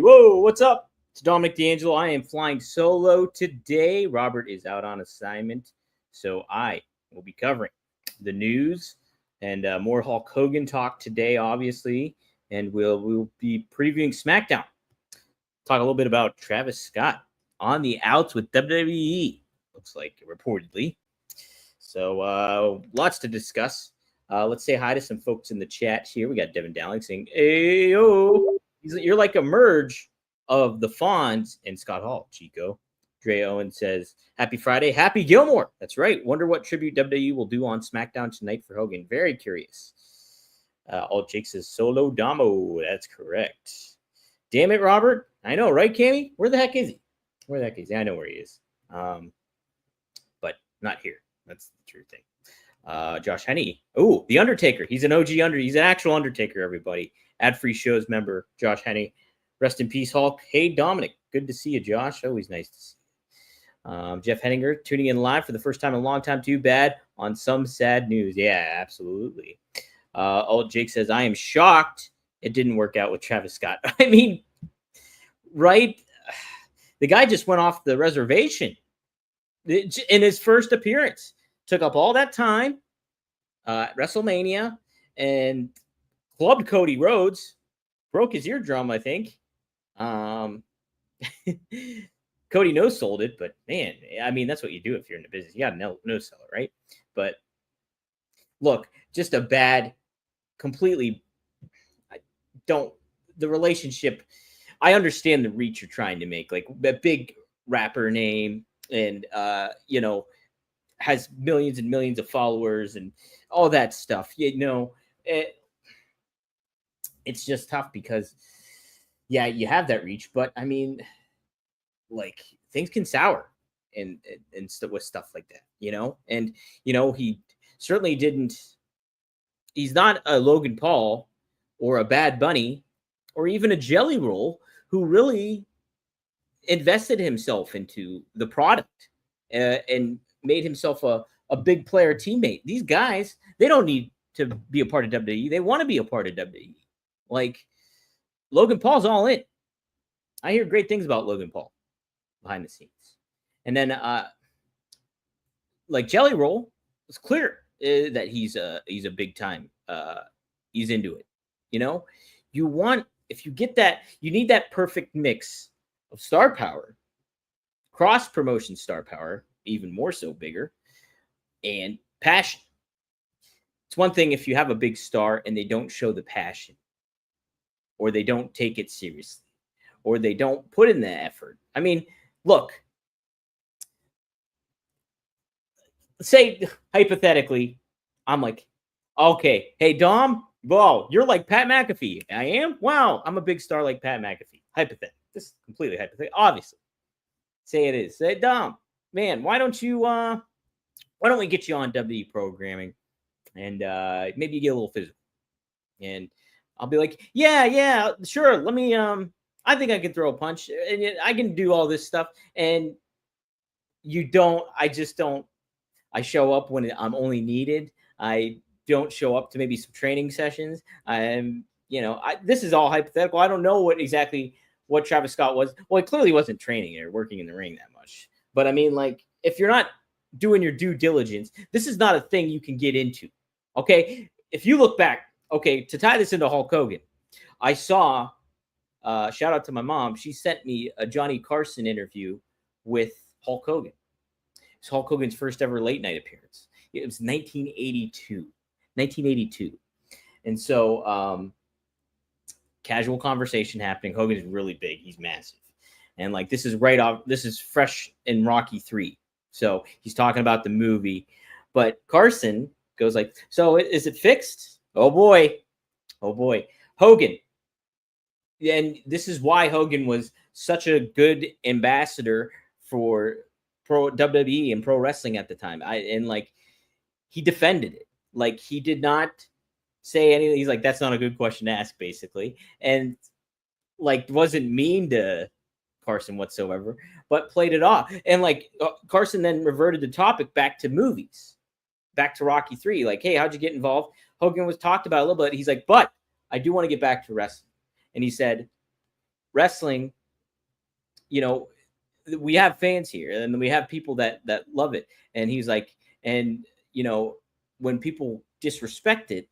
Whoa, what's up? It's Dominic D'Angelo. I am flying solo today. Robert is out on assignment, so I will be covering the news and more Hulk Hogan talk today, obviously, and we'll be previewing SmackDown. Talk a little bit about Travis Scott on the outs with WWE. Looks like reportedly. So lots to discuss. Let's say hi to some folks in the chat here. We got Devin Dowling saying, "Ayo." You're like a merge of the Fonz and Scott Hall, Chico. Dre Owen says, "Happy Friday. Happy Gilmore." That's right. Wonder what tribute WWE will do on SmackDown tonight for Hogan. Very curious. Alt Jake says, "Solo Damo." That's correct. Damn it, Robert. I know, right, Cammy? Where the heck is he? I know where he is. But not here. That's the true thing. Josh Henney. Oh, The Undertaker. He's an OG He's an actual Undertaker, everybody. Ad-free shows member, Josh Henney. Rest in peace, Hulk. Hey, Dominic. Good to see you, Josh. Always nice to see you. Jeff Henninger tuning in live for the first time in a long time. Too bad on some sad news. Yeah, absolutely. Alt Jake says, "I am shocked it didn't work out with Travis Scott." I mean, right? The guy just went off the reservation in his first appearance. Took up all that time at WrestleMania and clubbed Cody Rhodes, broke his eardrum, I think. Cody no-sold it, but man, I mean, that's what you do if you're in the business. You got to no-sell it, right? But look, just a bad, completely, the relationship, I understand the reach you're trying to make, like a big rapper name and, has millions and millions of followers and all that stuff. It's just tough because, yeah, you have that reach, but I mean, like things can sour and with stuff like that, and he certainly didn't. He's not a Logan Paul or a Bad Bunny or even a Jelly Roll who really invested himself into the product and made himself a big player teammate. These guys, they don't need to be a part of WWE. They want to be a part of WWE. Like, Logan Paul's all in. I hear great things about Logan Paul behind the scenes. And then, like Jelly Roll, it's clear that he's a big time. He's into it. If you get that, you need that perfect mix of star power, cross promotion star power, even more so bigger, and passion. It's one thing if you have a big star and they don't show the passion, or they don't take it seriously, or they don't put in the effort. I mean, look, say hypothetically, I'm like, okay, hey, Dom, whoa, you're like Pat McAfee. I am? Wow, I'm a big star like Pat McAfee. Hypothetical. This is completely hypothetical. Obviously. Say it is. Say, Dom, man, why don't we get you on WWE programming and maybe you get a little physical? And I'll be like, yeah, sure. Let me, I think I can throw a punch and I can do all this stuff. And I just don't. I show up when I'm only needed. I don't show up to maybe some training sessions. This is all hypothetical. I don't know exactly what Travis Scott was. Well, he clearly wasn't training or working in the ring that much. But I mean, like, if you're not doing your due diligence, this is not a thing you can get into. Okay. If you look back, okay, to tie this into Hulk Hogan, I saw, shout out to my mom. She sent me a Johnny Carson interview with Hulk Hogan. It's Hulk Hogan's first ever late night appearance. It was 1982. And so, casual conversation happening. Hogan is really big. He's massive. And like, this is fresh in Rocky 3. So he's talking about the movie, but Carson goes like, "So is it fixed?" Oh boy. Hogan. And this is why Hogan was such a good ambassador for pro WWE and pro wrestling at the time. He defended it. Like, he did not say anything. He's like, "That's not a good question to ask," basically. And like, wasn't mean to Carson whatsoever, but played it off. And like, Carson then reverted the topic back to movies, back to Rocky 3. Like, "Hey, how'd you get involved?" Hogan was talked about a little bit. He's like, "But I do want to get back to wrestling." And he said, wrestling, you know, we have fans here and we have people that love it. And he's like, and you know, when people disrespect it,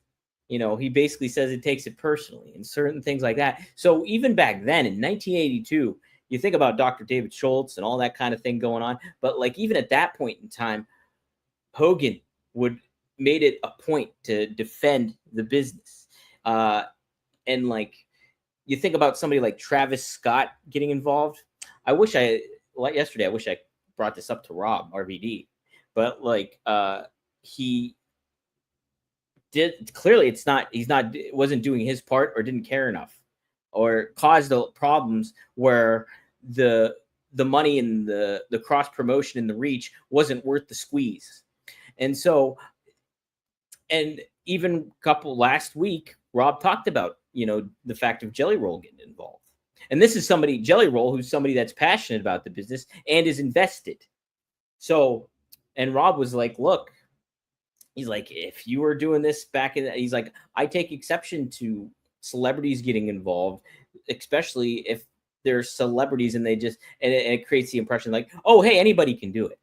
you know, he basically says it takes it personally and certain things like that. So even back then in 1982, you think about Dr. David Schultz and all that kind of thing going on, but like even at that point in time, Hogan would made it a point to defend the business. And like you think about somebody like Travis Scott getting involved. I wish like yesterday, I wish I brought this up to Rob RVD, but like he did clearly wasn't doing his part or didn't care enough or caused the problems where the money and the cross promotion and the reach wasn't worth the squeeze. And so, and even couple last week, Rob talked about, you know, the fact of Jelly Roll getting involved. And this is somebody, Jelly Roll, who's somebody that's passionate about the business and is invested. So, and Rob was like, look, he's like, if you were doing this back in, he's like, I take exception to celebrities getting involved, especially if they're celebrities and they just, and it creates the impression like, oh, hey, anybody can do it.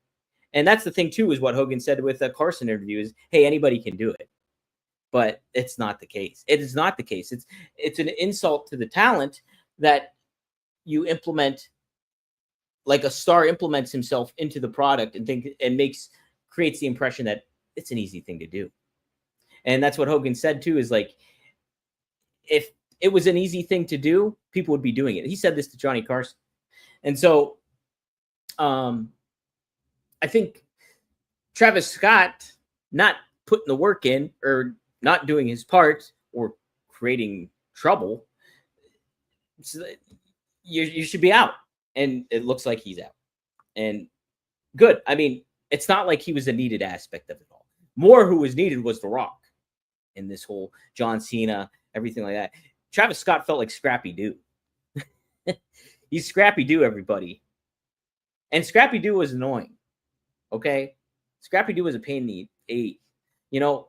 And that's the thing too, is what Hogan said with the Carson interview is, hey, anybody can do it. But it's not the case. It is not the case. It's an insult to the talent that you implement, like a star implements himself into the product and creates the impression that it's an easy thing to do. And that's what Hogan said too, is like, if it was an easy thing to do, people would be doing it. He said this to Johnny Carson. And so I think Travis Scott not putting the work in or not doing his part or creating trouble, so you should be out. And it looks like he's out. And good. I mean, it's not like he was a needed aspect of it all. More who was needed was The Rock in this whole John Cena, everything like that. Travis Scott felt like Scrappy Doo. He's Scrappy Doo, everybody. And Scrappy Doo was annoying. Okay? Scrappy Doo was a pain in the ass. You know,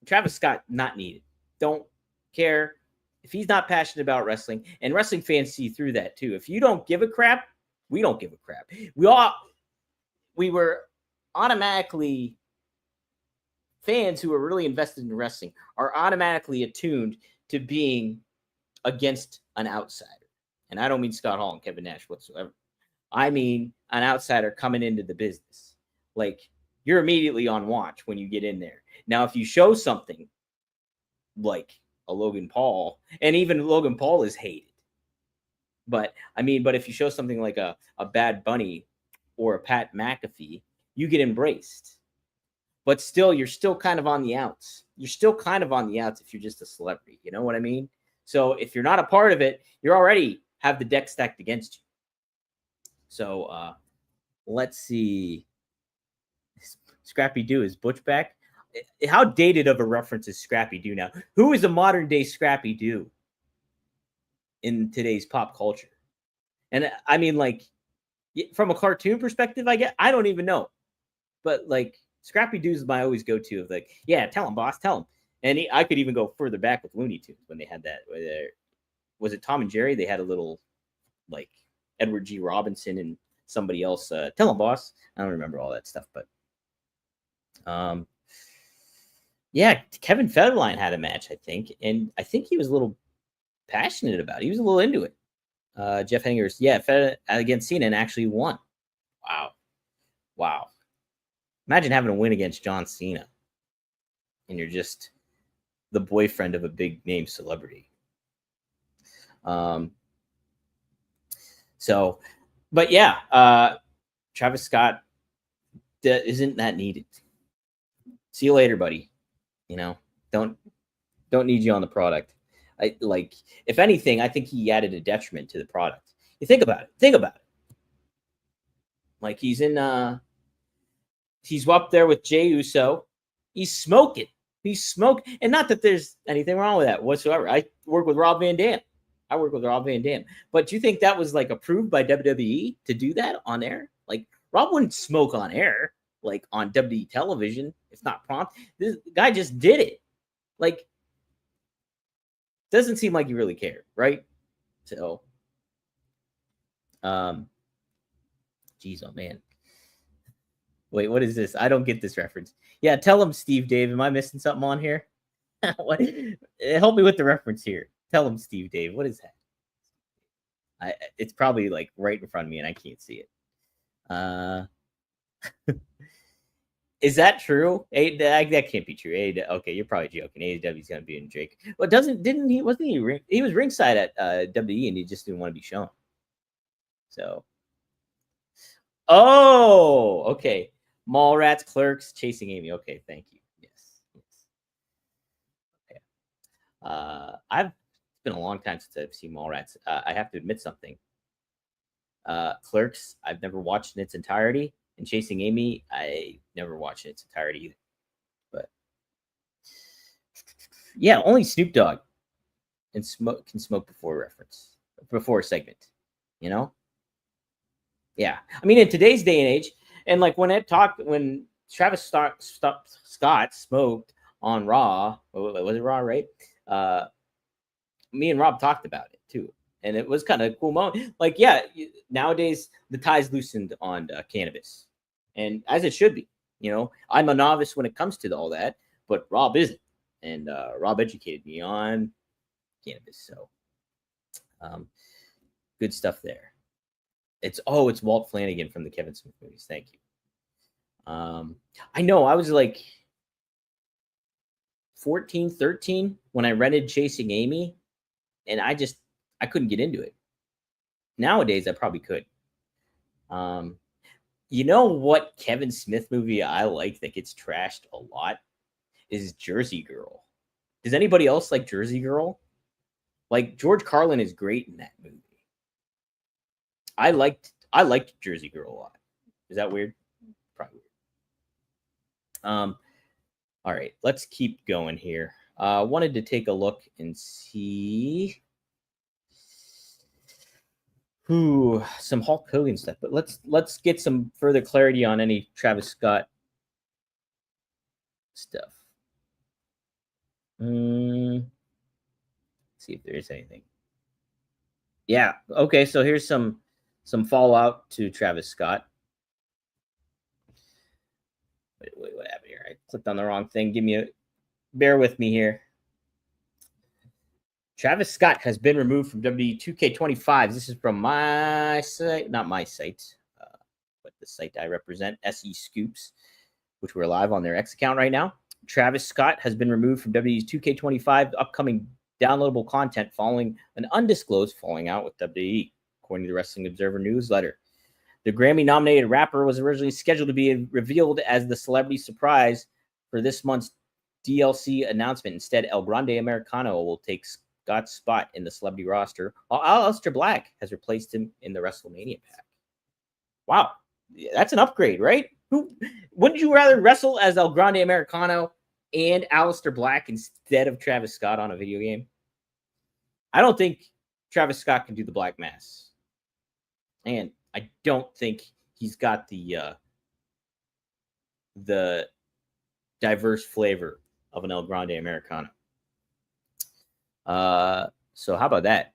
Travis Scott, not needed. Don't care. If he's not passionate about wrestling, and wrestling fans see through that too. If you don't give a crap, we don't give a crap. We were automatically, fans who are really invested in wrestling are automatically attuned to being against an outsider. And I don't mean Scott Hall and Kevin Nash whatsoever. I mean an outsider coming into the business. Like, you're immediately on watch when you get in there. Now, if you show something like a Logan Paul, and even Logan Paul is hated. But if you show something like a Bad Bunny or a Pat McAfee, you get embraced. But still, you're still kind of on the outs. You're still kind of on the outs if you're just a celebrity. You know what I mean? So if you're not a part of it, you already have the deck stacked against you. So let's see. Scrappy Doo, is Butch back? How dated of a reference is Scrappy Doo now? Who is a modern day Scrappy Doo in today's pop culture? And I mean, like, from a cartoon perspective, I don't even know. But like, Scrappy Doo's my always go-to of like, yeah, tell him, boss, tell him. And I could even go further back with Looney Tunes when they had that. Was it Tom and Jerry? They had a little, like, Edward G. Robinson and somebody else. Tell him, boss. I don't remember all that stuff, but yeah, Kevin Federline had a match, I think, and I think he was a little passionate about it. He was a little into it. Jeff Hangers, yeah, against Cena and actually won. Wow. Imagine having a win against John Cena, and you're just the boyfriend of a big name celebrity. So, but yeah, Travis Scott isn't that needed. See you later, buddy. You know, don't need you on the product. If anything, I think he added a detriment to the product. You think about it. Like, he's up there with Jey Uso. He's smoking. And not that there's anything wrong with that whatsoever. I work with Rob Van Dam. But do you think that was like approved by WWE to do that on air? Like, Rob wouldn't smoke on air, like on WWE television, if not prompt. This guy just did it. Like, doesn't seem like you really cared, right? So Geez, oh man. Wait, what is this? I don't get this reference. Yeah, tell him, Steve Dave. Am I missing something on here? What? Help me with the reference here. Tell him, Steve Dave. What is that? It's probably like right in front of me and I can't see it. Is that true? That can't be true. Okay, you're probably joking. AEW is gonna be in Drake. Well, didn't he? Wasn't he? He was ringside at WWE and he just didn't want to be shown. So, oh, okay. Mallrats, Clerks, Chasing Amy. Okay, thank you. Yes. Okay. It's been a long time since I've seen Mallrats. I have to admit something. Clerks, I've never watched in its entirety, and Chasing Amy, I never watched in its entirety either. But yeah, only Snoop Dogg can smoke before a segment. You know? Yeah, I mean, in today's day and age, and like when Travis Scott smoked on Raw, was it Raw, right? Me and Rob talked about it too, and it was kind of a cool moment. Like, yeah, nowadays the tie's loosened on cannabis, and as it should be. You know, I'm a novice when it comes to all that, but Rob isn't, and Rob educated me on cannabis, so good stuff there. It's Walt Flanagan from the Kevin Smith movies. Thank you. I know I was like 14, 13 when I rented Chasing Amy, and I couldn't get into it. Nowadays, I probably could. You know what Kevin Smith movie I like that gets trashed a lot is Jersey Girl. Does anybody else like Jersey Girl? Like, George Carlin is great in that movie. I liked Jersey Girl a lot. Is that weird? Probably weird. All right, let's keep going here. Wanted to take a look and see some Hulk Hogan stuff, but let's get some further clarity on any Travis Scott stuff. See if there is anything. Yeah. Okay. So here's some fallout to Travis Scott. Wait, what happened here? I clicked on the wrong thing. Bear with me here. Travis Scott has been removed from WWE 2K25. This is from my site, not my site, but the site I represent, SE Scoops, which we're live on their X account right now. Travis Scott has been removed from WWE's 2K25 upcoming downloadable content following an undisclosed falling out with WWE, according to the Wrestling Observer newsletter. The Grammy-nominated rapper was originally scheduled to be revealed as the celebrity surprise for this month's DLC announcement. Instead, El Grande Americano will take Scott's spot in the celebrity roster, while Aleister Black has replaced him in the WrestleMania pack. Wow, that's an upgrade, right? Wouldn't you rather wrestle as El Grande Americano and Aleister Black instead of Travis Scott on a video game? I don't think Travis Scott can do the Black Mass, and I don't think he's got the diverse flavor of an El Grande Americano. So how about that?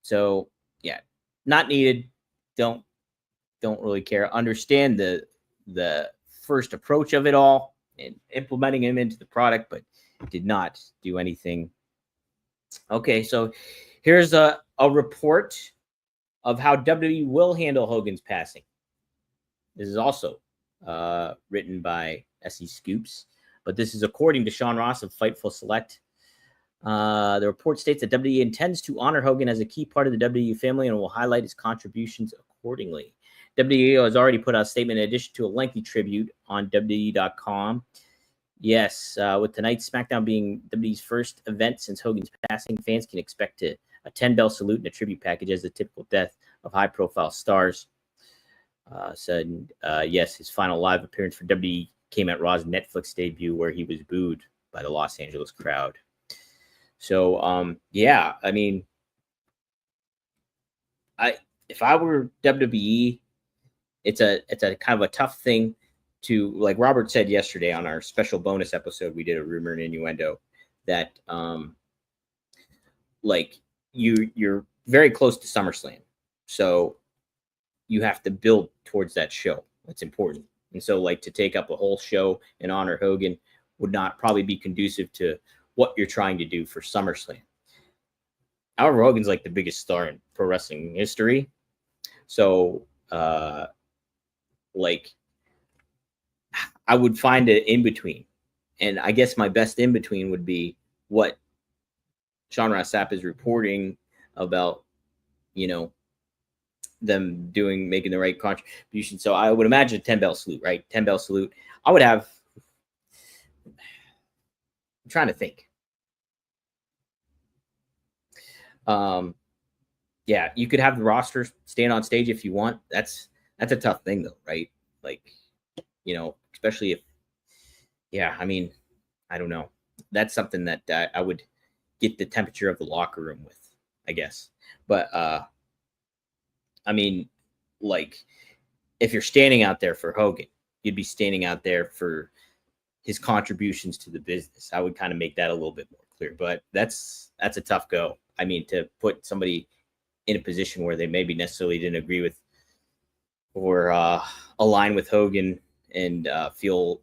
So yeah, not needed. Don't really care. Understand the first approach of it all and implementing him into the product, but did not do anything. Okay, so here's a report of how WWE will handle Hogan's passing. This is also written by SE Scoops, but this is according to Sean Ross of Fightful Select. The report states that WWE intends to honor Hogan as a key part of the WWE family and will highlight his contributions accordingly. WWE has already put out a statement in addition to a lengthy tribute on WWE.com. Yes, with tonight's SmackDown being WWE's first event since Hogan's passing, fans can expect a 10-bell salute and a tribute package as the typical death of high-profile stars. Yes, his final live appearance for WWE came at Raw's Netflix debut, where he was booed by the Los Angeles crowd. So, yeah, I mean, if I were WWE, it's a kind of a tough thing to, like Robert said yesterday on our special bonus episode, we did a rumor and innuendo that, like you're very close to SummerSlam. So you have to build towards that show. That's important. And so, like, to take up a whole show and honor Hogan would not probably be conducive to what you're trying to do for SummerSlam. However, Hogan's like the biggest star in pro wrestling history. So, like, I would find an in between. And I guess my best in between would be what Sean Ross Sapp is reporting about, them making the right contribution. So I would imagine a 10 bell salute, right? 10 bell salute. I would have, I'm trying to think. Yeah, you could have the roster stand on stage if you want. That's a tough thing though, right? Like, especially if, I mean, I don't know. That's something that I would get the temperature of the locker room with, I guess. But I mean, like, if you're standing out there for Hogan, you'd be standing out there for his contributions to the business. I would kind of make that a little bit more clear, but that's a tough go. I mean, to put somebody in a position where they maybe necessarily didn't agree with or align with Hogan and feel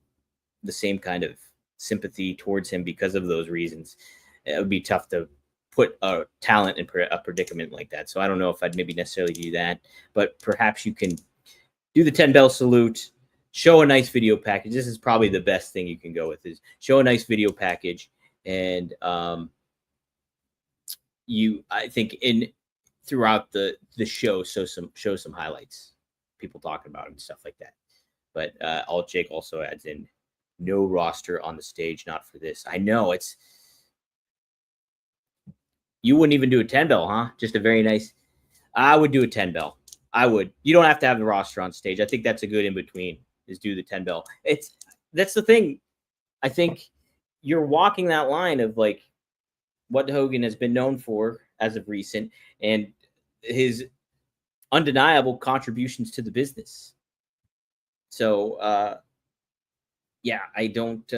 the same kind of sympathy towards him because of those reasons, it would be tough to put a talent in a predicament like that. So I don't know if I'd maybe necessarily do that, but perhaps you can do the 10 bell salute, show a nice video package. This is probably the best thing you can go with, is show a nice video package. And I think throughout the show, show some highlights, people talking about him and stuff like that. But Jake also adds in, no roster on the stage, not for this. I know you wouldn't even do a 10 bell, huh? Just a very nice. I would do a 10 bell. I would. You don't have to have the roster on stage. I think that's a good in between, is do the 10 bell. That's the thing. I think you're walking that line of like what Hogan has been known for as of recent and his undeniable contributions to the business. So, I don't.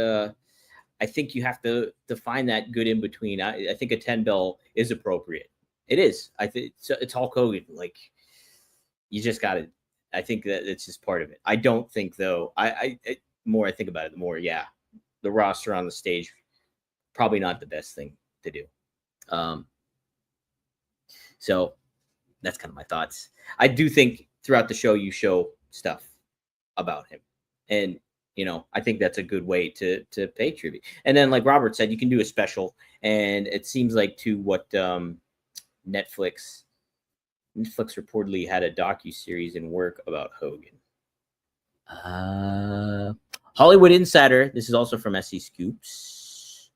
I think you have to find that good in between. I think a 10 bell is appropriate. It is. I think it's Hulk Hogan. Like, you just got to. I think that it's just part of it. I don't think though. More I think about it, the more the roster on the stage, probably not the best thing to do. So that's kind of my thoughts. I do think throughout the show you show stuff about him, and I think that's a good way to pay tribute. And then, like Robert said, you can do a special, and it seems like to what Netflix reportedly had a docu-series in work about Hogan. Hollywood Insider, this is also from SC Scoops.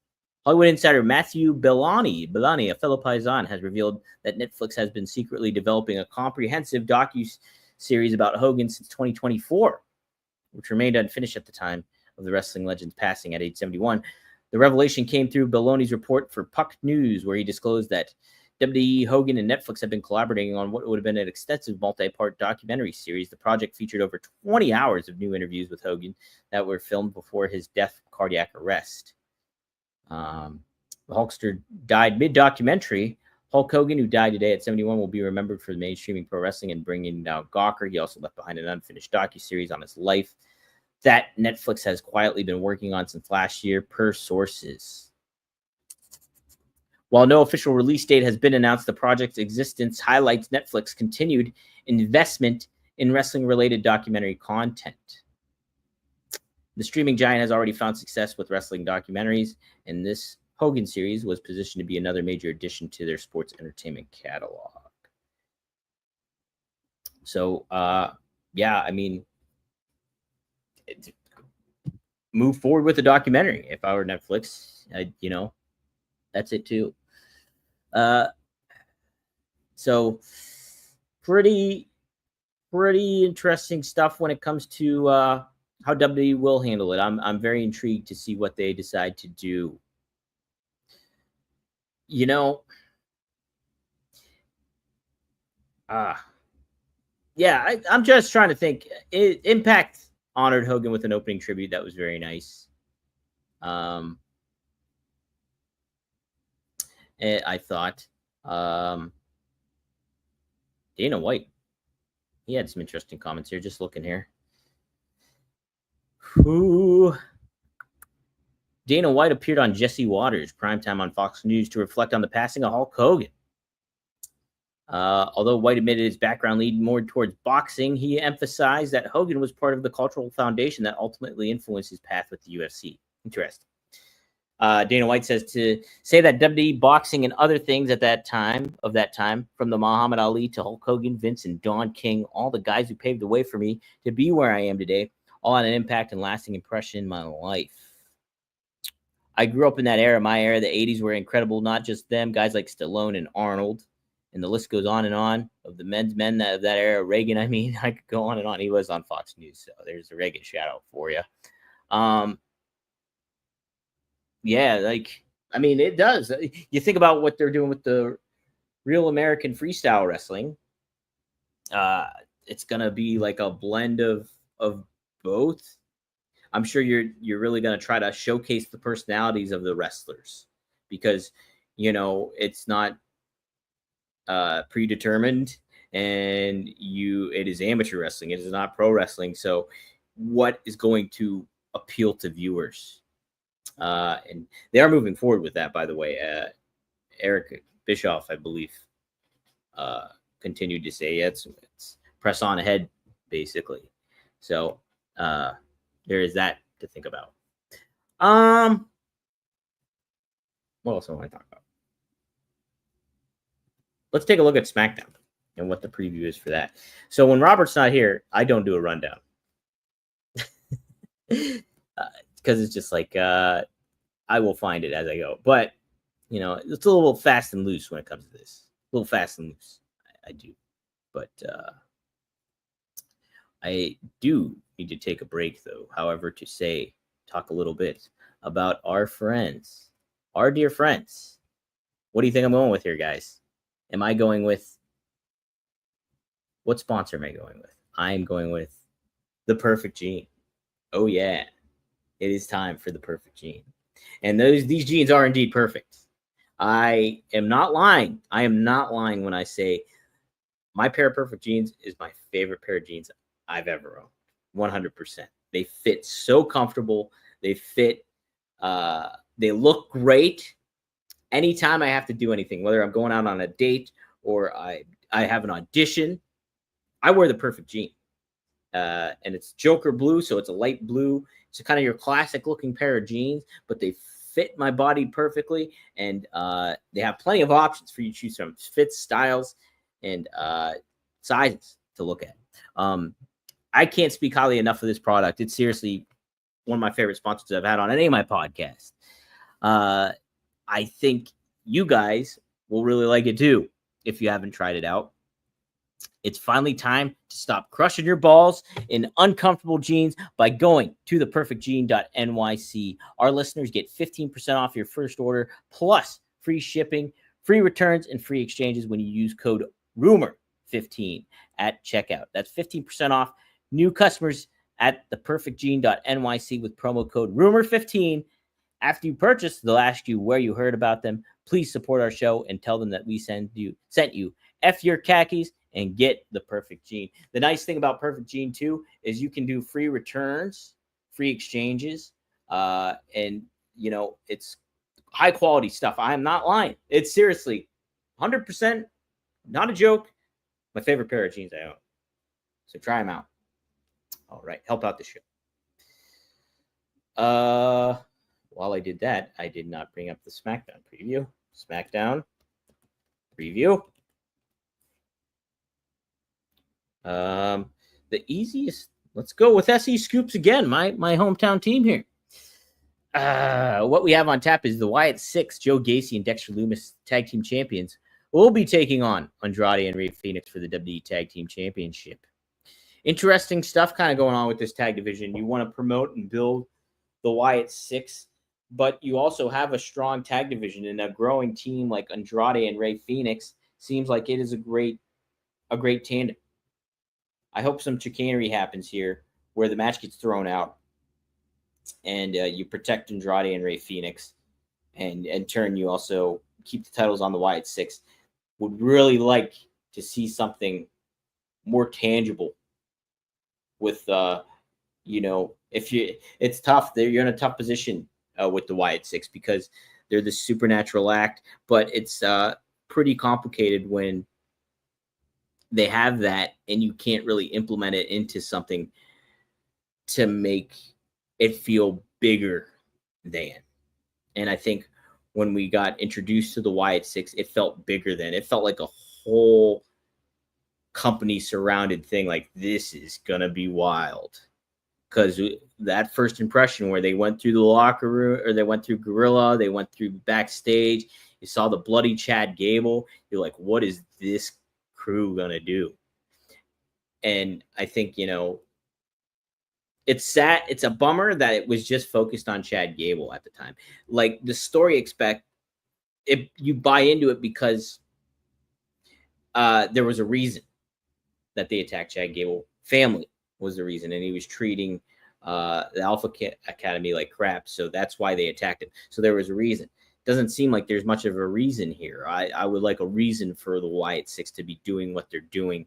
Hollywood Insider Matthew Bellani, a fellow Paisan, has revealed that Netflix has been secretly developing a comprehensive docu-series about Hogan since 2024, which remained unfinished at the time of the wrestling legend's passing at age 71. The revelation came through Belloni's report for Puck News, where he disclosed that WWE, Hogan, and Netflix have been collaborating on what would have been an extensive multi-part documentary series. The project featured over 20 hours of new interviews with Hogan that were filmed before his death cardiac arrest. The Hulkster died mid-documentary. Hulk Hogan, who died today at 71, will be remembered for the mainstreaming pro wrestling and bringing down Gawker. He also left behind an unfinished docuseries on his life that Netflix has quietly been working on since last year, per sources. While no official release date has been announced, the project's existence highlights Netflix's continued investment in wrestling-related documentary content. The streaming giant has already found success with wrestling documentaries, and this Hogan series was positioned to be another major addition to their sports entertainment catalog. So, I mean, move forward with the documentary. If I were Netflix, that's it too. So pretty interesting stuff when it comes to how WWE will handle it. I'm very intrigued to see what they decide to do. I'm just trying to think. Impact honored Hogan with an opening tribute that was very nice. I thought Dana White he had some interesting comments here. Just looking here. Who? Dana White appeared on Jesse Waters' primetime on Fox News to reflect on the passing of Hulk Hogan. Although White admitted his background leaned more towards boxing, he emphasized that Hogan was part of the cultural foundation that ultimately influenced his path with the UFC. Interesting. Dana White says to say that WWE boxing and other things at that time, from the Muhammad Ali to Hulk Hogan, Vince, and Don King, all the guys who paved the way for me to be where I am today, all had an impact and lasting impression in my life. I grew up in that era. My era, the 80s, were incredible. Not just them, guys like Stallone and Arnold. And the list goes on and on of the men of that era. Reagan, I mean, I could go on and on. He was on Fox News, so there's a Reagan shout out for you. Yeah, like, I mean, it does. You think about what they're doing with the Real American Freestyle Wrestling. It's gonna be like a blend of both. I'm sure you're really gonna try to showcase the personalities of the wrestlers because it's not predetermined, and it is amateur wrestling. It is not pro wrestling. So what is going to appeal to viewers? And they are moving forward with that, by the way. Eric Bischoff, I believe, continued to say it's press on ahead, basically. So there is that to think about. What else do I want to talk about? Let's take a look at SmackDown and what the preview is for that. So when Robert's not here, I don't do a rundown. Because it's just like I will find it as I go. But, it's a little fast and loose when it comes to this. A little fast and loose. I do. But I do need to take a break, though. However, to talk a little bit about our friends, our dear friends. What do you think I'm going with here, guys? Am I going with, what sponsor am I going with? I am going with the Perfect Gene. Oh yeah, it is time for the Perfect Gene. And these jeans are indeed perfect. I am not lying. I am not lying when I say my pair of Perfect Jeans is my favorite pair of jeans I've ever owned. 100%. They fit so comfortable. They fit, they look great. Anytime I have to do anything, whether I'm going out on a date or I have an audition, I wear the Perfect Gene. And it's Joker blue, so it's a light blue. It's kind of your classic looking pair of jeans, but they fit my body perfectly. And they have plenty of options for you to choose from. Fits, styles, and sizes to look at. I can't speak highly enough of this product. It's seriously one of my favorite sponsors I've had on any of my podcasts. I think you guys will really like it too if you haven't tried it out. It's finally time to stop crushing your balls in uncomfortable jeans by going to theperfectgene.nyc. Our listeners get 15% off your first order, plus free shipping, free returns, and free exchanges when you use code RUMOR15 at checkout. That's 15% off new customers at theperfectgene.nyc with promo code RUMOR15. After you purchase, they'll ask you where you heard about them. Please support our show and tell them that we sent you F your khakis and get the Perfect Gene. The nice thing about Perfect Gene, too, is you can do free returns, free exchanges, and, it's high-quality stuff. I am not lying. It's seriously 100%, not a joke, my favorite pair of jeans I own. So try them out. All right, help out the show. While I did that, I did not bring up the SmackDown preview. SmackDown preview. The easiest. Let's go with SE Scoops again. My hometown team here. What we have on tap is the Wyatt Six, Joe Gacy and Dexter Lumis Tag Team Champions will be taking on Andrade and Rey Fenix for the WWE Tag Team Championship. Interesting stuff kind of going on with this tag division. You want to promote and build the Wyatt Six, but you also have a strong tag division, and a growing team like Andrade and Rey Fenix seems like it is a great tandem. I hope some chicanery happens here where the match gets thrown out and you protect Andrade and Rey Fenix, and in turn you also keep the titles on the Wyatt Six. Would really like to see something more tangible with it's tough. You're in a tough position with the Wyatt Six because they're the supernatural act, but it's pretty complicated when they have that and you can't really implement it into something to make it feel bigger than. And I think when we got introduced to the Wyatt Six, it felt bigger than. It felt like a whole company surrounded thing. Like, this is gonna be wild. Because that first impression where they went through the locker room, or they went through Gorilla, they went through backstage, you saw the bloody Chad Gable, you're like, what is this crew gonna do? And I think, it's sad. It's a bummer that it was just focused on Chad Gable at the time. Like, the story if you buy into it because there was a reason that they attacked Chad Gable. Family was the reason, and he was treating the Alpha Academy like crap, so that's why they attacked him. So there was a reason. Doesn't seem like there's much of a reason here. I would like a reason for the Wyatt Six to be doing what they're doing.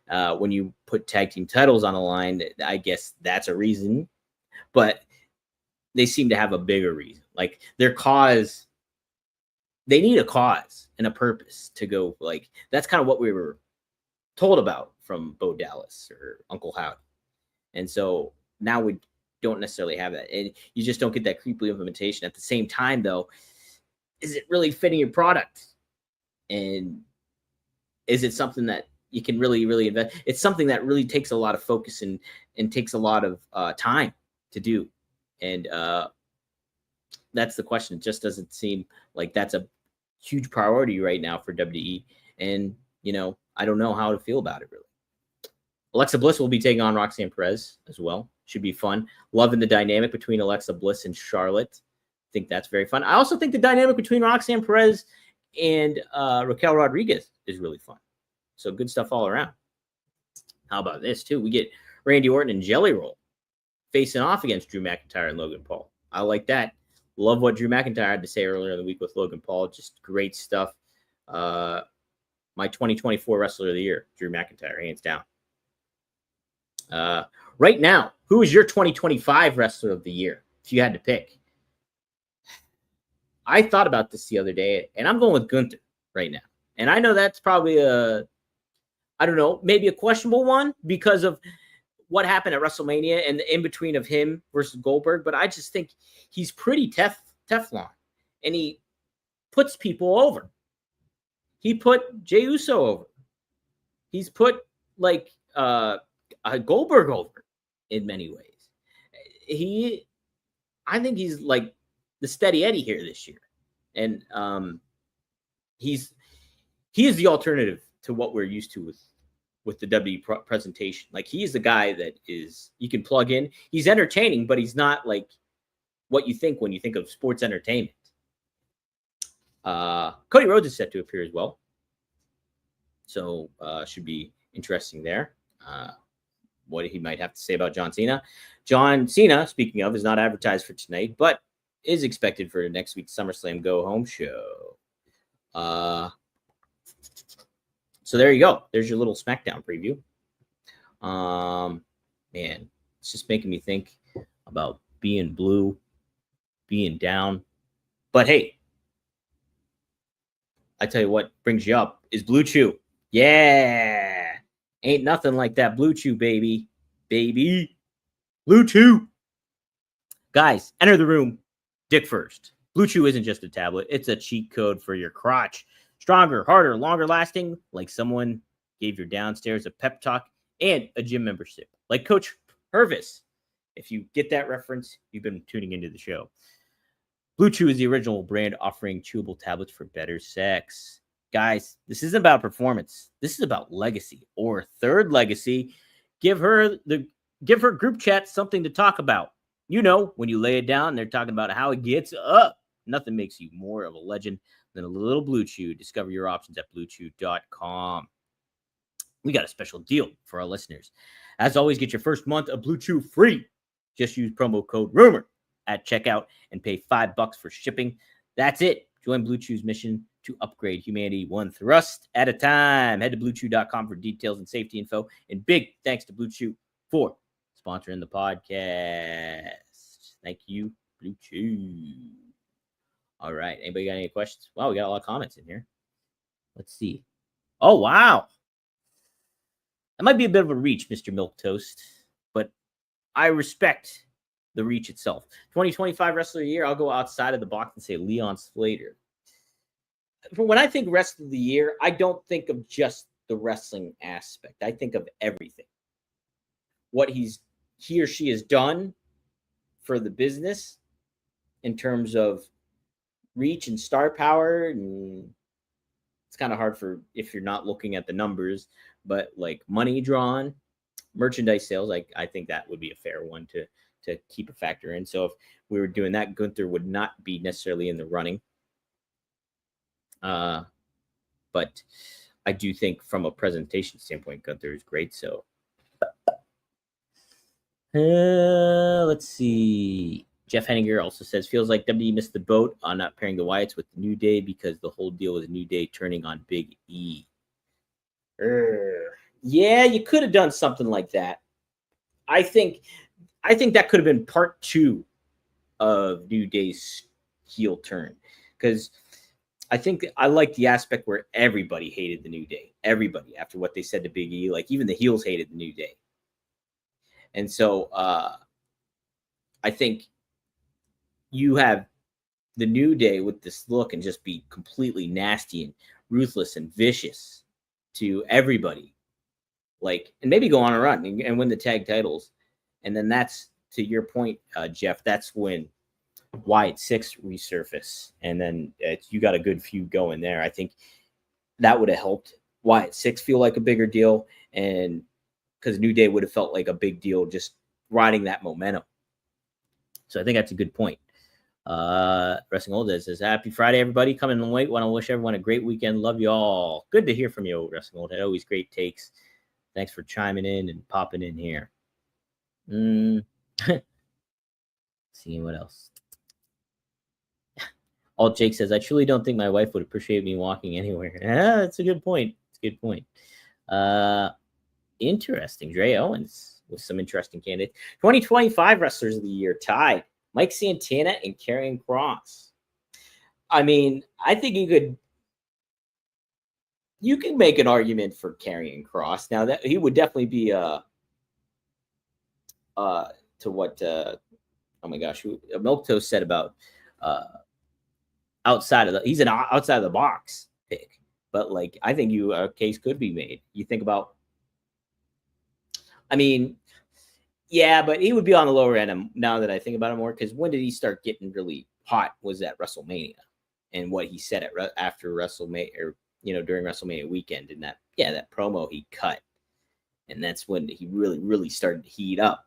When you put tag team titles on the line, I guess that's a reason, but they seem to have a bigger reason. Like, their cause, they need a cause and a purpose to go. Like, that's kind of what we were told about from Bo Dallas or Uncle Howdy. And so now we don't necessarily have that. And you just don't get that creepy implementation. At the same time, though, is it really fitting your product? And is it something that you can really, really invest? It's something that really takes a lot of focus and takes a lot of time to do. And that's the question. It just doesn't seem like that's a huge priority right now for WWE. And, I don't know how to feel about it, really. Alexa Bliss will be taking on Roxanne Perez as well. Should be fun. Loving the dynamic between Alexa Bliss and Charlotte. I think that's very fun. I also think the dynamic between Roxanne Perez and Raquel Rodriguez is really fun. So good stuff all around. How about this, too? We get Randy Orton and Jelly Roll facing off against Drew McIntyre and Logan Paul. I like that. Love what Drew McIntyre had to say earlier in the week with Logan Paul. Just great stuff. My 2024 Wrestler of the Year, Drew McIntyre, hands down. Right now, who is your 2025 Wrestler of the Year, if you had to pick? I thought about this the other day, and I'm going with Gunther right now. And I know that's probably maybe a questionable one because of what happened at WrestleMania and the in-between of him versus Goldberg. But I just think he's pretty Teflon, and he puts people over. He put Jey Uso over. He's put, Goldberg over in many ways. I think he's like the steady Eddie here this year. And he is the alternative to what we're used to with the W presentation. Like, he is the guy that you can plug in. He's entertaining, but he's not like what you think when you think of sports entertainment. Cody Rhodes is set to appear as well. So should be interesting there. What he might have to say about John Cena. John Cena, speaking of, is not advertised for tonight, but is expected for next week's SummerSlam Go Home show. So there you go. There's your little SmackDown preview. Man, it's just making me think about being blue, being down. But hey, I tell you what brings you up is Blue Chew. Yeah. Ain't nothing like that Blue Chew, baby. Baby. Blue Chew. Guys, enter the room. Dick first. Blue Chew isn't just a tablet. It's a cheat code for your crotch. Stronger, harder, longer lasting, like someone gave your downstairs a pep talk and a gym membership, like Coach Purvis. If you get that reference, you've been tuning into the show. Blue Chew is the original brand offering chewable tablets for better sex. Guys, this isn't about performance. This is about legacy or third legacy. Give her group chat something to talk about. When you lay it down, they're talking about how it gets up. Nothing makes you more of a legend than a little Blue Chew. Discover your options at BlueChew.com. We got a special deal for our listeners. As always, get your first month of Blue Chew free. Just use promo code RUMOR at checkout and pay $5 for shipping. That's it. Join Blue Chew's mission to upgrade humanity one thrust at a time. Head to BlueChew.com for details and safety info. And big thanks to Blue Chew for sponsoring the podcast. Thank you, Blue Chew. All right. Anybody got any questions? Wow, we got a lot of comments in here. Let's see. Oh, wow. That might be a bit of a reach, Mr. Milk Toast, but I respect the reach itself. 2025 Wrestler of the Year, I'll go outside of the box and say Leon Slater. When I think rest of the year, I don't think of just the wrestling aspect. I think of everything. What he or she has done for the business in terms of reach and star power. And it's kind of hard for if you're not looking at the numbers, but like money drawn, merchandise sales, I think that would be a fair one to keep a factor in. So if we were doing that, Gunther would not be necessarily in the running. But I do think from a presentation standpoint, Gunther is great. So let's see. Jeff Henninger also says, feels like WWE missed the boat on not pairing the Wyatts with the New Day because the whole deal was New Day turning on Big E. Yeah, you could have done something like that. I think that could have been part 2 of New Day's heel turn, because I think I like the aspect where everybody hated the New Day. Everybody, after what they said to Big E, like even the heels hated the New Day. And so I think you have the New Day with this look and just be completely nasty and ruthless and vicious to everybody. Like, and maybe go on a run and win the tag titles. And then that's, to your point, Jeff, that's when Wyatt 6 resurface. And then you got a good feud going there. I think that would have helped Wyatt 6 feel like a bigger deal. And because New Day would have felt like a big deal just riding that momentum. So I think that's a good point. Wrestling Old Head says, happy Friday, everybody. Coming in late. Want to wish everyone a great weekend. Love you all. Good to hear from you, Wrestling Old Head. Always great takes. Thanks for chiming in and popping in here. Seeing what else. Alt Jake says, I truly don't think my wife would appreciate me walking anywhere. That's a good point. It's a good point. Interesting. Dre Owens with some interesting candidates. 2025 Wrestlers of the Year tied Mike Santana and Karrion Kross. I mean, I think you can make an argument for Karrion Kross. Now that he would definitely be to what oh my gosh, Milk Toast said about he's an outside of the box pick. But like, I think a case could be made. You think about, I mean, yeah, but he would be on the lower end now that I think about it more, because when did he start getting really hot? Was at WrestleMania, and what he said after WrestleMania, or during WrestleMania weekend, and that promo he cut, and that's when he really started to heat up.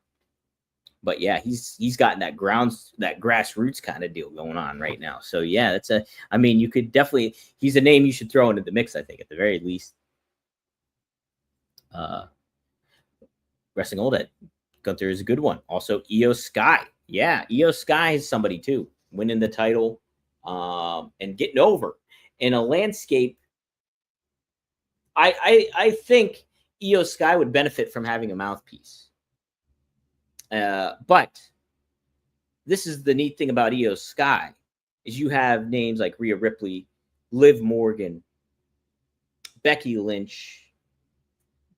But yeah, he's gotten that grassroots kind of deal going on right now. So yeah, you could definitely, he's a name you should throw into the mix, I think, at the very least. Wrestling Old Head, Gunther is a good one. Also, Io Sky. Yeah, Io Sky is somebody too, winning the title and getting over in a landscape. I think Io Sky would benefit from having a mouthpiece. But this is the neat thing about Io Sky, is you have names like Rhea Ripley, Liv Morgan, Becky Lynch,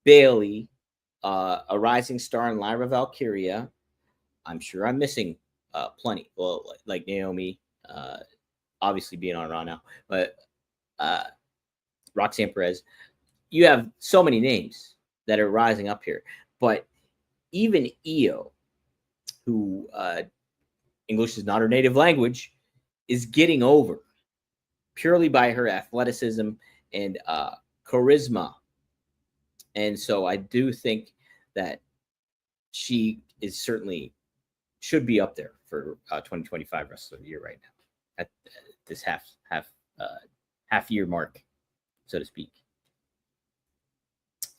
Bayley, a rising star in Lyra Valkyria. I'm sure I'm missing plenty. Well, like Naomi, obviously being on Raw now, but Roxanne Perez. You have so many names that are rising up here. But even Io, who English is not her native language, is getting over purely by her athleticism and charisma. And so I do think that she is certainly should be up there for 2025 Wrestler of the Year right now at this half year mark, so to speak.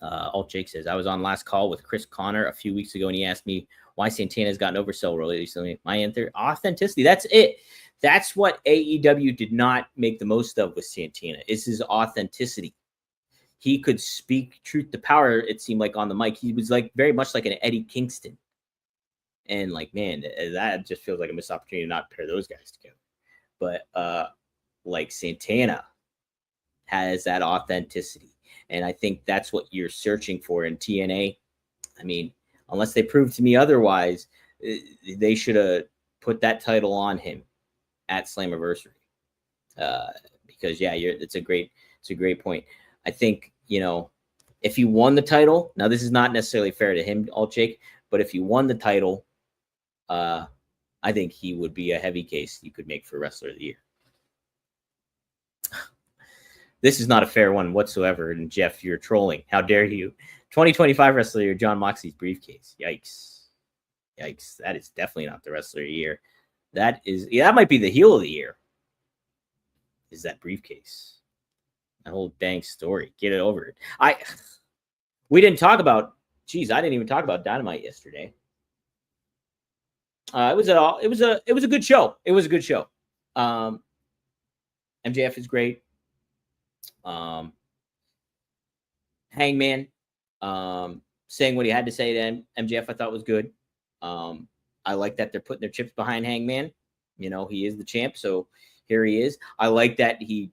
Alt Jake says, I was on last call with Chris Connor a few weeks ago, and he asked me why Santana's gotten over so recently. My answer, authenticity. That's it. That's what AEW did not make the most of with Santana, is his authenticity. He could speak truth to power, it seemed like, on the mic. He was like very much like an Eddie Kingston. And like, man, that just feels like a missed opportunity to not pair those guys together. But like Santana has that authenticity. And I think that's what you're searching for in TNA. I mean, unless they prove to me otherwise, they should have put that title on him at Slammiversary. Because it's a great point. I think, if he won the title, now this is not necessarily fair to him, Jake, but if he won the title, I think he would be a heavy case you could make for Wrestler of the Year. This is not a fair one whatsoever. And Jeff, you're trolling. How dare you? 2025 Wrestler of the Year, John Moxley's briefcase. Yikes. That is definitely not the Wrestler of the Year. That might be the heel of the year. Is that briefcase. That whole dang story. Get it over it. We didn't talk about, I didn't even talk about Dynamite yesterday. It was a good show. It was a good show. MJF is great. Hangman saying what he had to say to MJF, I thought was good. I like that they're putting their chips behind Hangman. He is the champ, so here he is. I like that he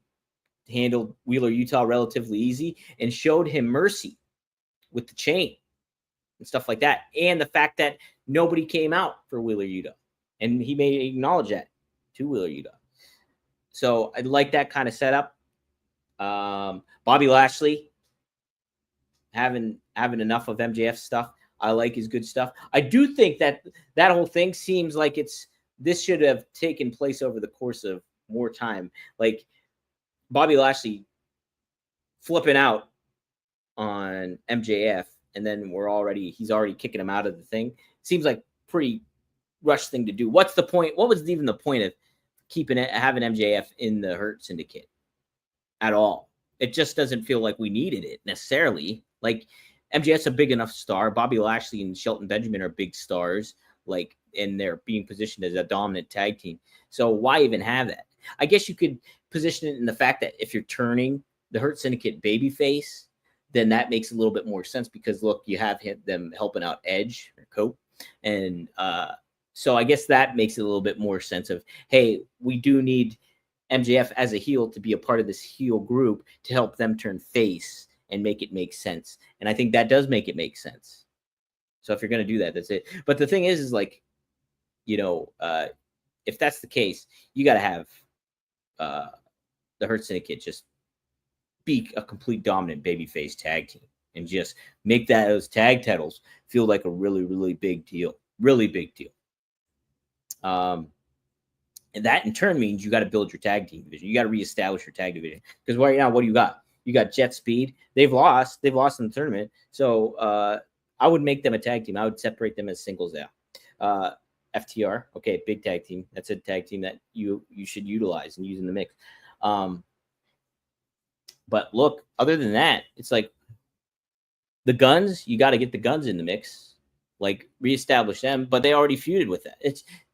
handled Wheeler Utah relatively easy and showed him mercy with the chain and stuff like that. And the fact that nobody came out for Wheeler Utah. And he may acknowledge that to Wheeler Utah. So I like that kind of setup. Bobby Lashley having enough of MJF stuff. I like his good stuff. I do think that whole thing seems like this should have taken place over the course of more time. Like Bobby Lashley flipping out on MJF, and then he's already kicking him out of the thing. Seems like pretty rushed thing to do. What's the point? What was even the point of having MJF in the Hurt Syndicate at all? It just doesn't feel like we needed it necessarily. Like MJF's a big enough star. Bobby Lashley and Shelton Benjamin are big stars, and they're being positioned as a dominant tag team. So why even have that? I guess you could position it in the fact that if you're turning the Hurt Syndicate babyface, then that makes a little bit more sense because, look, you have them helping out Edge or Cope. And so I guess that makes it a little bit more sense of, hey, we do need MJF as a heel to be a part of this heel group to help them turn face and make it make sense. And I think that does make it make sense. So if you're going to do that, that's it. But the thing is like, if that's the case, you got to have the Hurt Syndicate just be a complete dominant babyface tag team and just make those tag titles feel like a really, really big deal. Really big deal. And that in turn means you got to build your tag team division. You got to reestablish your tag division. Because right now, what do you got? You got Jet Speed. They've lost in the tournament. So I would make them a tag team. I would separate them as singles out. FTR, okay, big tag team. That's a tag team that you should utilize and use in the mix. But look, other than that, it's like the Guns, you got to get the Guns in the mix, like reestablish them, but they already feuded with that.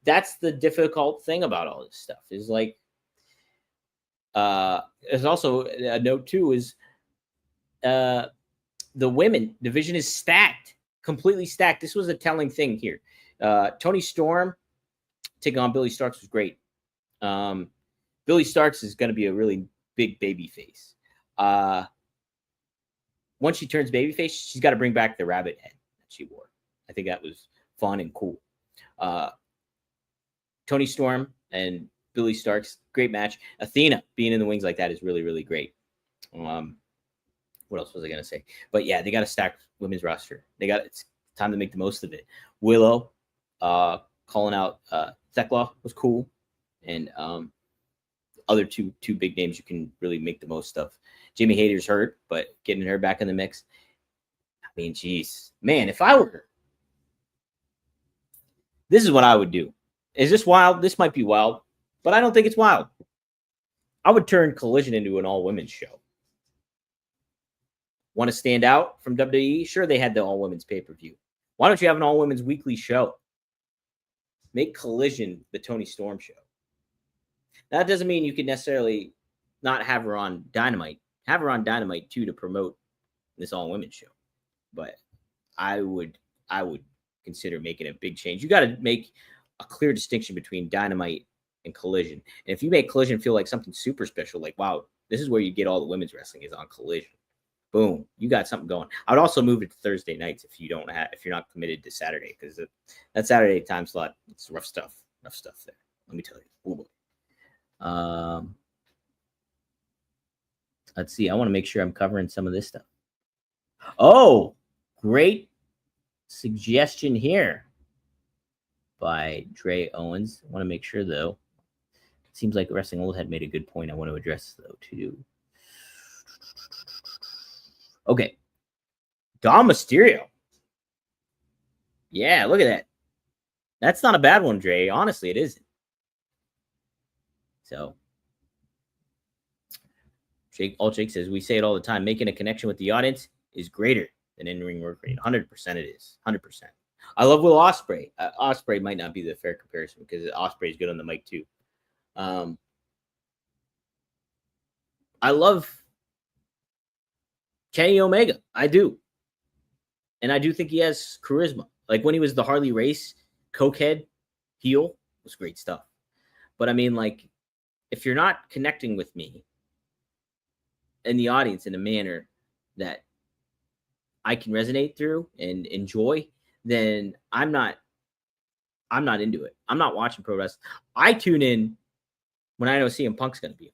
That's the difficult thing about all this stuff is like, there's also a note too is the women division is stacked, completely stacked. This was a telling thing here. Tony Storm taking on Billy Starks was great. Billy Starks is going to be a really big baby face. Once she turns babyface, she's got to bring back the rabbit head that she wore. I think that was fun and cool. Tony Storm and Billy Starks, great match. Athena being in the wings like that is really, really great. What else was I going to say? But yeah, they got a stacked women's roster. It's time to make the most of it. Willow calling out Thekla was cool. And other two big names you can really make the most of. Jimmy Hayter's hurt, but getting her back in the mix. I mean, geez. Man, if I were... This is what I would do. Is this wild? This might be wild, but I don't think it's wild. I would turn Collision into an all-women's show. Want to stand out from WWE? Sure, they had the all-women's pay-per-view. Why don't you have an all-women's weekly show? Make Collision the Tony Storm show. That doesn't mean you could necessarily not have her on Dynamite. Have her on Dynamite too to promote this all women's show. But I would consider making a big change. You got to make a clear distinction between Dynamite and Collision. And if you make Collision feel like something super special, like wow, this is where you get all the women's wrestling is on Collision. Boom, you got something going. I would also move it to Thursday nights if you're not committed to Saturday, because that Saturday time slot, it's rough stuff there. Let me tell you. Let's see. I want to make sure I'm covering some of this stuff. Oh, great suggestion here by Dre Owens. I want to make sure, though. It seems like Wrestling Old had made a good point I want to address, though, too. Okay. Dom Mysterio. Yeah, look at that. That's not a bad one, Dre. Honestly, it isn't. So, Jake says, we say it all the time, making a connection with the audience is greater than in-ring work rate. 100% it is. 100%. I love Will Ospreay. Ospreay might not be the fair comparison because Ospreay is good on the mic too. I love Kenny Omega. I do. And I do think he has charisma. Like when he was the Harley Race cokehead heel, was great stuff. But I mean, like, if you're not connecting with me in the audience in a manner that I can resonate through and enjoy, then I'm not into it. I'm not watching pro wrestling. I tune in when I know CM Punk's going to be.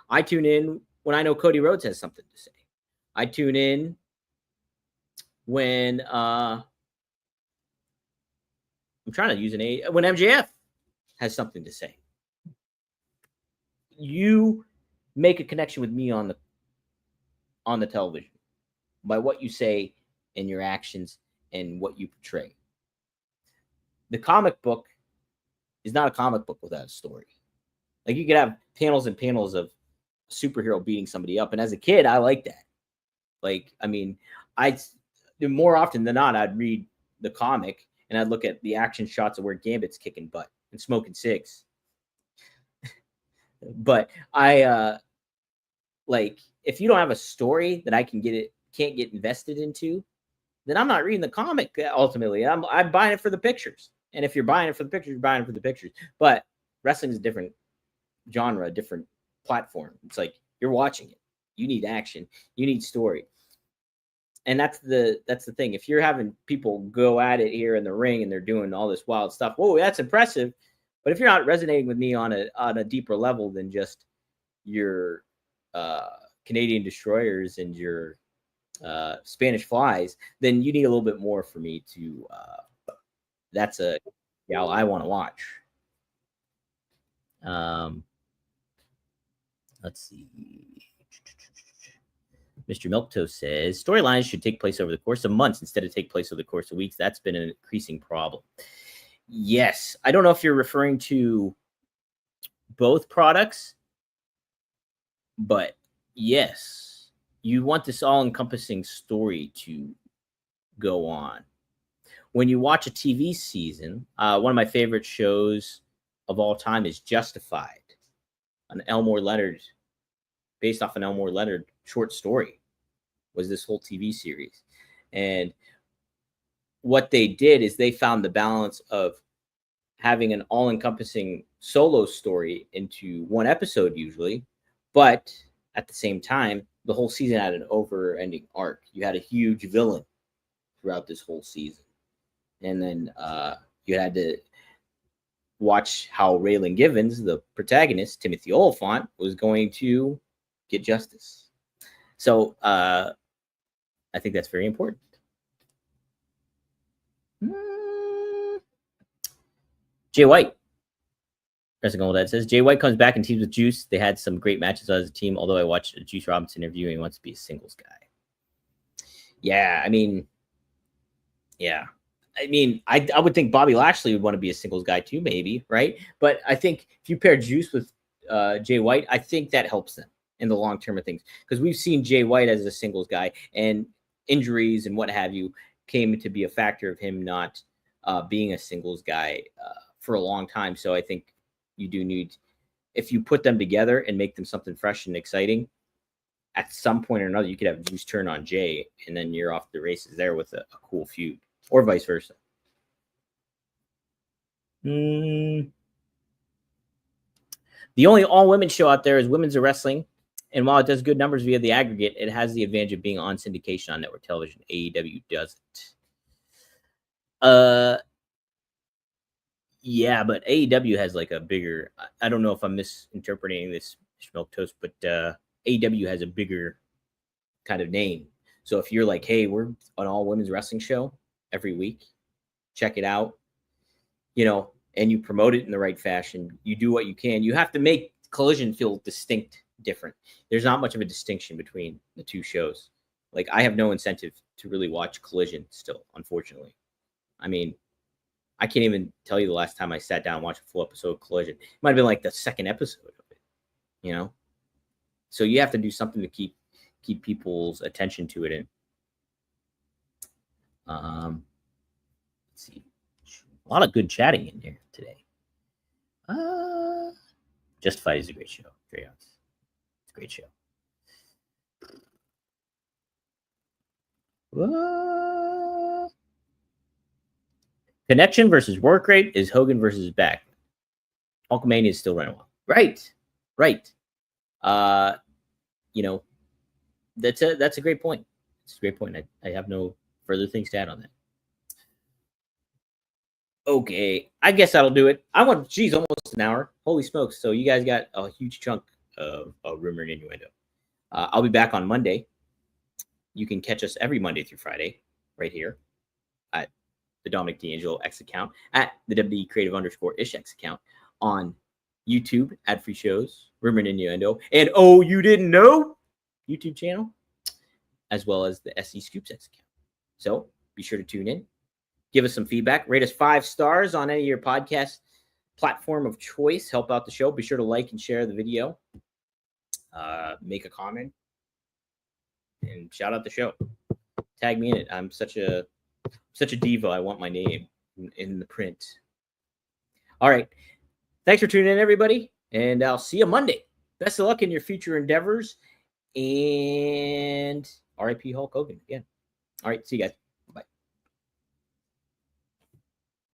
I tune in when I know Cody Rhodes has something to say. I tune in when I'm trying to use when MJF has something to say. You make a connection with me on the television by what you say and your actions and what you portray. The comic book is not a comic book without a story. Like you could have panels and panels of a superhero beating somebody up. And as a kid, I like that. Like, I mean, more often than not, I'd read the comic and I'd look at the action shots of where Gambit's kicking butt and smoking cigs. But like, if you don't have a story that I can't get invested into, then I'm not reading the comic ultimately. I'm buying it for the pictures. And if you're buying it for the pictures, you're buying it for the pictures. But wrestling is a different genre, different platform. It's like you're watching it. You need action. You need story. And that's the thing. If you're having people go at it here in the ring and they're doing all this wild stuff, whoa, that's impressive. But if you're not resonating with me on a deeper level than just your Canadian destroyers and your Spanish flies, then you need a little bit more for me to. That's a gal I want to watch. Let's see. Mr. Milktoast says storylines should take place over the course of months instead of take place over the course of weeks. That's been an increasing problem. Yes. I don't know if you're referring to both products, but yes, you want this all-encompassing story to go on. When you watch a TV season, one of my favorite shows of all time is Justified, based off an Elmore Leonard short story, was this whole TV series. And what they did is they found the balance of having an all-encompassing solo story into one episode usually, but at the same time, the whole season had an over-ending arc. You had a huge villain throughout this whole season. And then you had to watch how Raylan Givens, the protagonist, Timothy Olyphant, was going to get justice. So I think that's very important. Jay White, Wrestling Old Dad says, Jay White comes back and teams with Juice. They had some great matches as a team, although I watched a Juice Robinson interview and he wants to be a singles guy. Yeah, I mean, I would think Bobby Lashley would want to be a singles guy too, maybe, right? But I think if you pair Juice with Jay White, I think that helps them in the long term of things, because we've seen Jay White as a singles guy, and injuries and what have you came to be a factor of him not being a singles guy for a long time. So I think you do need if you put them together and make them something fresh and exciting, at some point or another, you could have Juice turn on Jay, and then you're off the races there with a cool feud, or vice versa. The only all-women show out there is Women's of Wrestling. And while it does good numbers via the aggregate, it has the advantage of being on syndication on network television. AEW doesn't. Yeah, but AEW has like a bigger. I don't know if I'm misinterpreting this, Milk Toast, but AEW has a bigger kind of name. So if you're like, hey, we're an all women's wrestling show every week, check it out, and you promote it in the right fashion, you do what you can. You have to make Collision feel distinct, different. There's not much of a distinction between the two shows. Like, I have no incentive to really watch Collision still, unfortunately. I mean, I can't even tell you the last time I sat down and watched a full episode of Collision. It might have been like the second episode of it, So you have to do something to keep people's attention to it. And let's see, a lot of good chatting in there today. Justified is a great show. It's a great show. Connection versus work rate is Hogan versus Beck. Hulkamania is still running well. Right. That's a great point. It's a great point. I have no further things to add on that. Okay, I guess that'll do it. Almost an hour. Holy smokes. So you guys got a huge chunk of Rumor and Innuendo. I'll be back on Monday. You can catch us every Monday through Friday right here at the Dominic D'Angelo X account, at the WD Creative _ish X account, on YouTube, ad-free shows, Rumor and Innuendo, and you didn't know YouTube channel, as well as the SE Scoops X account. So be sure to tune in. Give us some feedback. Rate us 5 stars on any of your podcast platform of choice. Help out the show. Be sure to like and share the video. Make a comment. And shout out the show. Tag me in it. I'm such a diva. I want my name in the print. All right. Thanks for tuning in, everybody. And I'll see you Monday. Best of luck in your future endeavors. And RIP Hulk Hogan again. All right. See you guys.